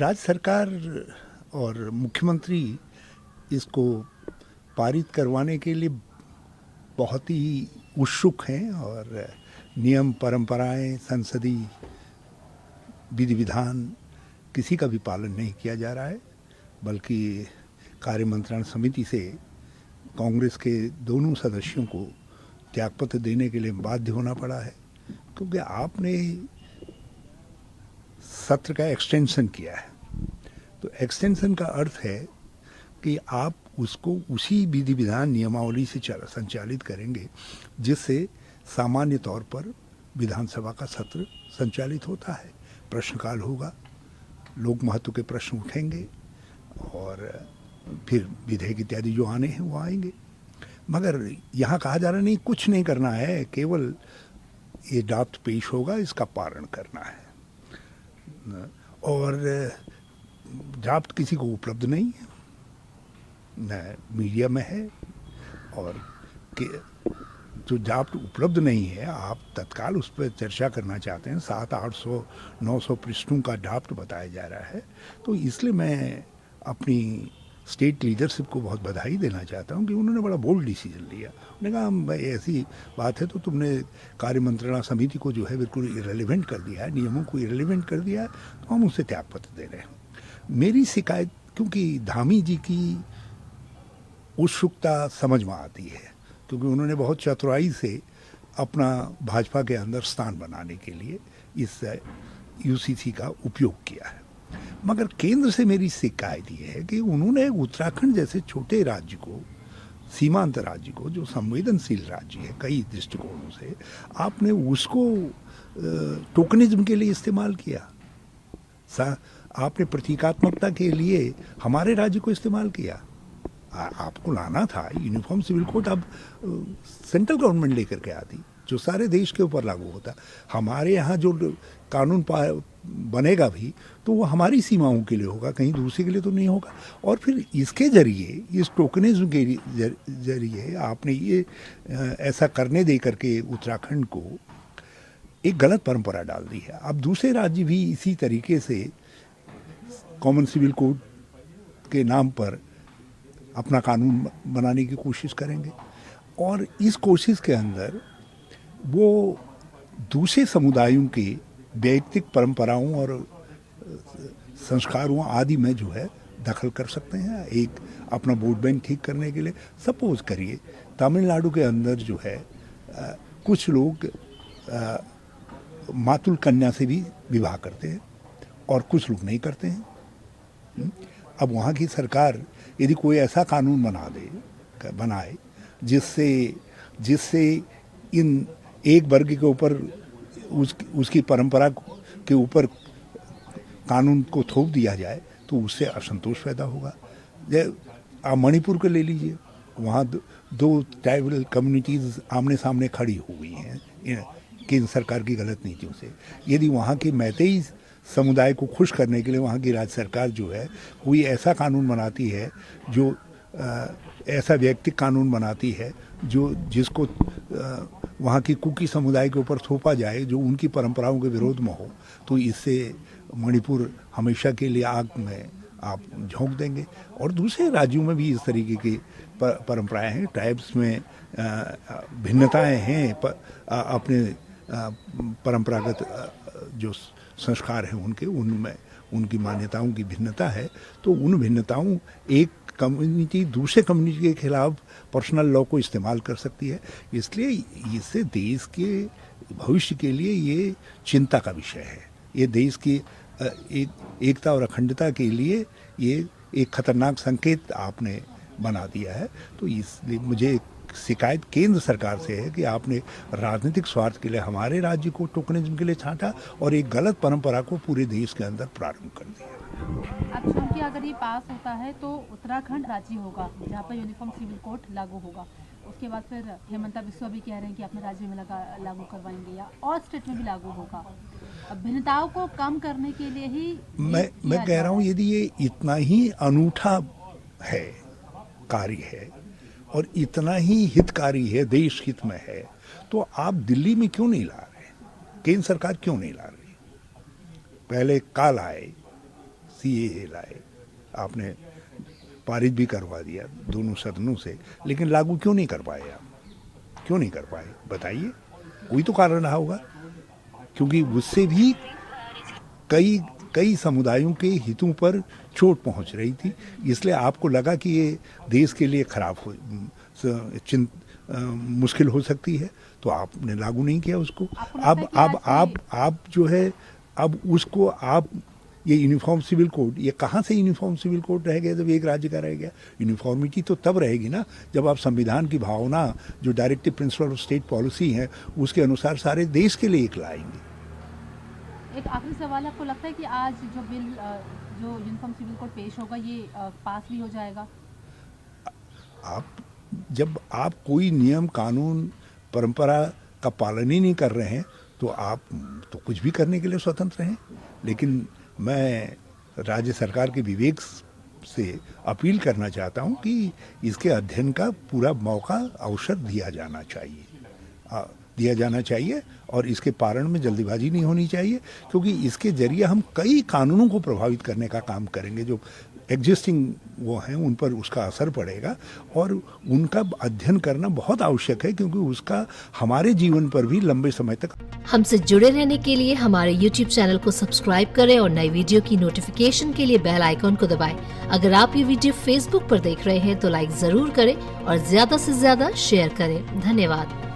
राज्य सरकार और मुख्यमंत्री इसको पारित करवाने के लिए बहुत ही उत्सुक हैं और नियम परंपराएं संसदीय विधि विधान किसी का भी पालन नहीं किया जा रहा है, बल्कि कार्य मंत्रणा समिति से कांग्रेस के दोनों सदस्यों को त्यागपत्र देने के लिए बाध्य होना पड़ा है, क्योंकि आपने सत्र का एक्सटेंशन किया है। तो एक्सटेंशन का अर्थ है कि आप उसको उसी विधि विधान नियमावली से संचालित करेंगे जिससे सामान्य तौर पर विधानसभा का सत्र संचालित होता है। प्रश्नकाल होगा, लोक महत्व के प्रश्न उठेंगे और फिर विधेयक इत्यादि जो आने हैं वो आएंगे। मगर यहाँ कहा जा रहा नहीं, कुछ नहीं करना है, केवल ये ड्राफ्ट पेश होगा, इसका पालन करना है। और ड्राफ्ट किसी को उपलब्ध नहीं है, न मीडिया में है, और जो ड्राफ्ट उपलब्ध नहीं है आप तत्काल उस पर चर्चा करना चाहते हैं। 700-800-900 पृष्ठों का ड्राफ्ट बताया जा रहा है। तो इसलिए मैं अपनी स्टेट लीडरशिप को बहुत बधाई देना चाहता हूं कि उन्होंने बड़ा बोल्ड डिसीजन लिया। उन्होंने कहा ऐसी बात है तो तुमने कार्य मंत्रणा समिति को जो है बिल्कुल इरेलीवेंट कर दिया है, नियमों को इरेलीवेंट कर दिया है, तो हम उससे त्यागपत्र दे रहे हैं। मेरी शिकायत, क्योंकि धामी जी की उत्सुकता समझ में आती है, क्योंकि उन्होंने बहुत चतुराई से अपना भाजपा के अंदर स्थान बनाने के लिए इस यूसीसी का उपयोग किया है। मगर केंद्र से मेरी शिकायत ये है कि उन्होंने उत्तराखंड जैसे छोटे राज्य को, सीमांत राज्य को, जो संवेदनशील राज्य है कई दृष्टिकोणों से, आपने उसको टोकनिज्म के लिए इस्तेमाल किया। आपने प्रतीकात्मकता के लिए हमारे राज्य को इस्तेमाल किया। आपको लाना था यूनिफॉर्म सिविल कोड, अब सेंट्रल गवर्नमेंट लेकर के आती, जो सारे देश के ऊपर लागू होता। हमारे यहाँ जो कानून बनेगा भी तो वो हमारी सीमाओं के लिए होगा, कहीं दूसरे के लिए तो नहीं होगा। और फिर इसके जरिए, इस टोकनिज्म के जरिए आपने ये ऐसा करने दे करके उत्तराखंड को एक गलत परंपरा डाल दी है। अब दूसरे राज्य भी इसी तरीके से कॉमन सिविल कोड के नाम पर अपना कानून बनाने की कोशिश करेंगे, और इस कोशिश के अंदर वो दूसरे समुदायों के वैयक्तिक परंपराओं और संस्कारों आदि में जो है दखल कर सकते हैं। एक अपना वोट बैंक ठीक करने के लिए, सपोज करिए तमिलनाडु के अंदर जो है कुछ लोग मातुल कन्या से भी विवाह करते हैं और कुछ लोग नहीं करते हैं। अब वहाँ की सरकार यदि कोई ऐसा कानून बनाए जिससे इन एक वर्ग के ऊपर उसकी परंपरा के ऊपर कानून को थोप दिया जाए, तो उससे असंतोष पैदा होगा। आप मणिपुर को ले लीजिए, वहाँ दो ट्राइबल कम्युनिटीज़ आमने सामने खड़ी हुई हैं केंद्र सरकार की गलत नीतियों से। यदि वहाँ के मैतेई समुदाय को खुश करने के लिए वहाँ की राज्य सरकार जो है कोई ऐसा कानून बनाती है, जो ऐसा व्यक्तिगत कानून बनाती है जिसको वहाँ की कुकी समुदाय के ऊपर थोपा जाए, जो उनकी परंपराओं के विरोध में हो, तो इससे मणिपुर हमेशा के लिए आग में आप झोंक देंगे। और दूसरे राज्यों में भी इस तरीके की परंपराएं हैं, ट्राइब्स में भिन्नताएं हैं, अपने परंपरागत जो संस्कार हैं उनमें उनकी मान्यताओं की भिन्नता है। तो उन भिन्नताओं, एक कम्युनिटी दूसरे कम्युनिटी के खिलाफ पर्सनल लॉ को इस्तेमाल कर सकती है। इसलिए इससे देश के भविष्य के लिए ये चिंता का विषय है। ये देश की एकता और अखंडता के लिए ये एक खतरनाक संकेत आपने बना दिया है। तो इसलिए मुझे शिकायत केंद्र सरकार से है कि आपने राजनीतिक स्वार्थ के लिए हमारे राज्य को टोकनिज्म के लिए छांटा और एक गलत परंपरा को पूरे देश के अंदर प्रारंभ कर दिया। अब क्योंकि अगर ये पास होता है तो उत्तराखंड राज्य होगा जहाँ पर यूनिफॉर्म सिविल कोड लागू होगा। उसके बाद फिर हेमंता बिस्वा भी कह रहे हैं कि अपने राज्य में लागू करवाएंगे या और स्टेट में भी लागू होगा। अब भिन्नताओं को कम करने के लिए ही मैं कह रहा हूँ, यदि ये इतना ही अनूठा है, कार्य है और इतना ही हितकारी है, देश हित में है, तो आप दिल्ली में क्यों नहीं ला रहे? केंद्र सरकार क्यों नहीं ला रही? पहले काल आए, सीएए लाए, आपने पारित भी करवा दिया दोनों सदनों से, लेकिन लागू क्यों नहीं कर पाए आप? क्यों नहीं कर पाए बताइए? कोई तो कारण रहा होगा, क्योंकि उससे भी कई समुदायों के हितों पर चोट पहुंच रही थी, इसलिए आपको लगा कि ये देश के लिए खराब हो मुश्किल हो सकती है, तो आपने लागू नहीं किया उसको। अब जो है, अब उसको आप ये यूनिफॉर्म सिविल कोड, ये कहाँ से यूनिफॉर्म सिविल कोड रह गया जब एक राज्य का रह गया? यूनिफॉर्मिटी तो तब रहेगी ना जब आप संविधान की भावना, जो directive principle of state policy है, उसके अनुसार सारे देश के लिए एक लाएंगे। एक आखिरी सवाल, आपको लगता है कि आज जो बिल, जो यूनिफॉर्म सिविल कोड पेश होगा, ये पास भी हो जाएगा? जब आप कोई नियम, कानून, परंपरा का पालन ही नहीं कर रहे हैं, तो आप तो कुछ भी करने के लिए स्वतंत्र हैं। लेकिन मैं राज्य सरकार के विवेक से अपील करना चाहता हूं कि इसके अध्ययन का पूरा मौका, अवसर दिया जाना चाहिए और इसके पारण में जल्दीबाजी नहीं होनी चाहिए, क्योंकि इसके जरिए हम कई कानूनों को प्रभावित करने का काम करेंगे। जो एग्जिस्टिंग वो हैं उन पर उसका असर पड़ेगा और उनका अध्ययन करना बहुत आवश्यक है, क्योंकि उसका हमारे जीवन पर भी लंबे समय तक। हमसे जुड़े रहने के लिए हमारे YouTube चैनल को सब्सक्राइब करें और नई वीडियो की नोटिफिकेशन के लिए बेल आइकॉन को दबाएं। अगर आप ये वीडियो Facebook पर देख रहे हैं तो लाइक जरूर करें और ज्यादा से ज्यादा शेयर करें। धन्यवाद।